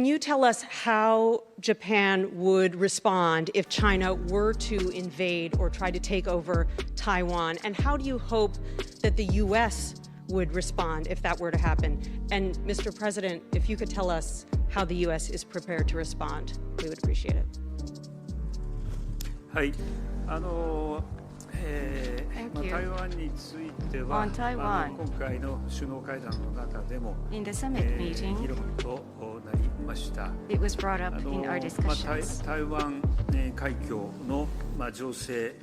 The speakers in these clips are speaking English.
Can you tell us how Japan would respond if China were to invade or try to take over Taiwan? And how do you hope that the U.S. would respond if that were to happen? And Mr. President, if you could tell us how the U.S. is prepared to respond, we would appreciate it. はい、台湾については、今回の首脳会談の中でも、議論となりました。台湾海峡の情勢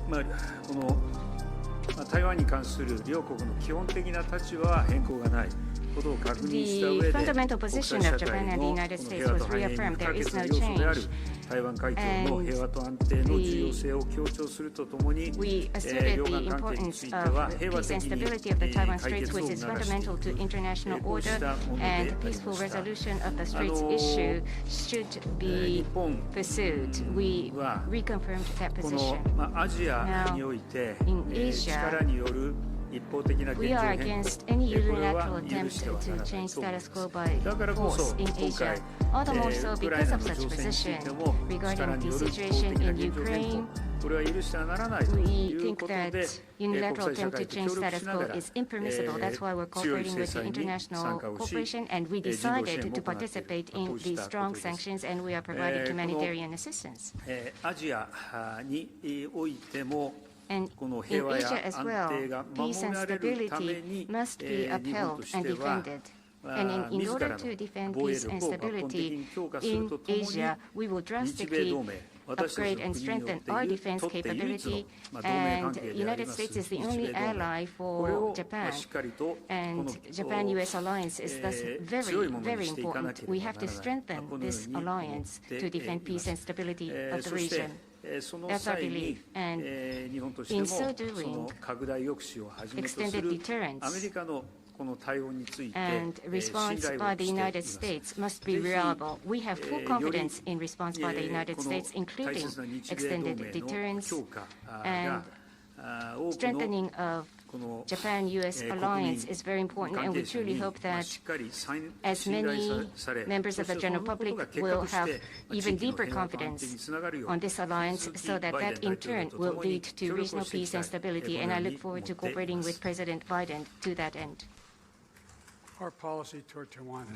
は、台湾に関する両国の基本的な立場は変更がない。The fundamental position of Japan and the United States was reaffirmed. There is no change. We asserted the importance of peace and stability of the Taiwan Straits, which is fundamental to international order, and peaceful resolution of the Straits issue should be pursued. We reconfirmed that position. Now, in Asia, we are against any unilateral attempt to change status quo by force in Asia. All the more so because of such position regarding the situation in Ukraine. We think that unilateral attempt to change status quo is impermissible. That's why we're cooperating with the international cooperation, and we decided to participate in the strong sanctions, and we are providing humanitarian assistance. And in Asia as well, peace and stability must be upheld and defended. And in order to defend peace and stability in Asia, we will drastically upgrade and strengthen our defense capability. And the United States is the only ally for Japan. And Japan-US alliance is thus very, very important. We have to strengthen this alliance to defend peace and stability of the region. That's our belief. And in so doing, extended deterrence and response by the United States must be reliable. We have full confidence in response by the United States, including extended deterrence and strengthening of Japan-US alliance is very important, and we truly hope that as many members of the general public will have even deeper confidence on this alliance, so that that in turn will lead to regional peace and stability. And I look forward to cooperating with President Biden to that end. Our policy toward Taiwan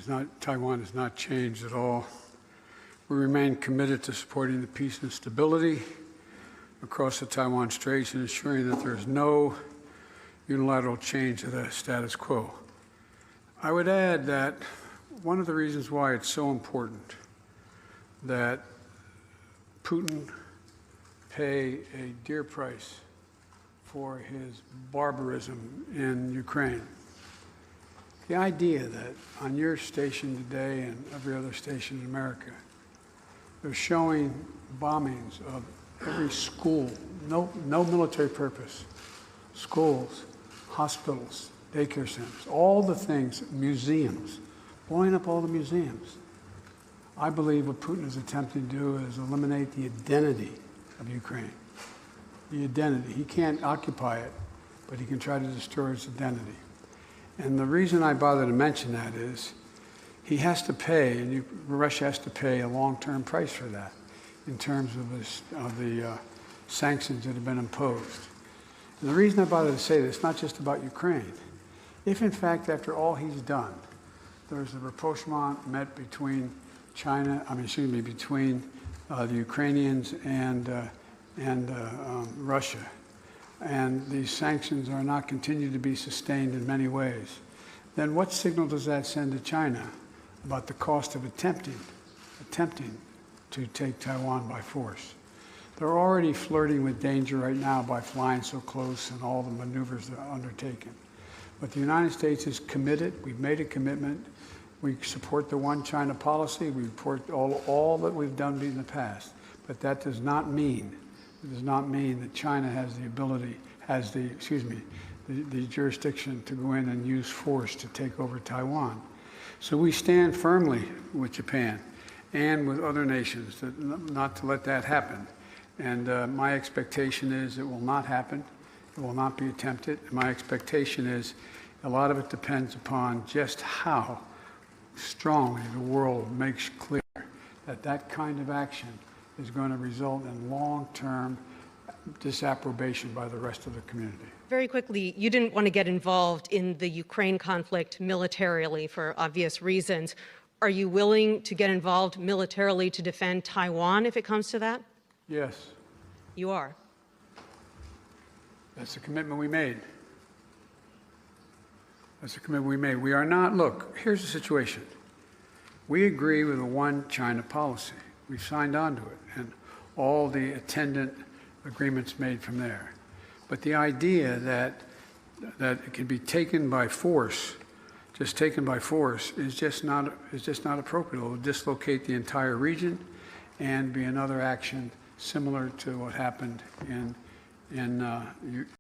has not changed at all. We remain committed to supporting the peace and stability across the Taiwan Straits and ensuring that there is no unilateral change to the status quo. I would add that one of the reasons why it's so important that Putin pay a dear price for his barbarism in Ukraine. The idea that on your station today and every other station in America, they're showing bombings of every school, no military purpose, schools, hospitals, daycare centers, all the things, museums, blowing up all the museums. I believe what Putin is attempting to do is eliminate the identity of Ukraine. The identity. He can't occupy it, but he can try to destroy its identity. And the reason I bother to mention that is he has to pay, and Russia has to pay a long-term price for that in terms of the sanctions that have been imposed. And the reason I bother to say this, not just about Ukraine. If, in fact, after all he's done, there's a rapprochement met between between the Ukrainians and Russia, and these sanctions are not continued to be sustained in many ways, then what signal does that send to China about the cost of attempting to take Taiwan by force? They're already flirting with danger right now by flying so close and all the maneuvers that are undertaken. But the United States is committed. We've made a commitment. We support the one China policy. We support all that we've done in the past. But that does not mean that China has the ability, the jurisdiction to go in and use force to take over Taiwan. So we stand firmly with Japan and with other nations not to let that happen. And my expectation is it will not happen. It will not be attempted. And my expectation is A lot of it depends upon just how strongly the world makes clear that that kind of action is going to result in long-term disapprobation by the rest of the community. Very quickly, you didn't want to get involved in the Ukraine conflict militarily for obvious reasons. Are you willing to get involved militarily to defend Taiwan if it comes to that? Yes, You are. that's the commitment we made. That's the commitment we made. We are not, look, here's the situation. We agree with a one China policy. We've signed on to it, and all the attendant agreements made from there. But the idea that it can be taken by force, just taken by force, is just not appropriate. It will dislocate the entire region and be another action similar to what happened in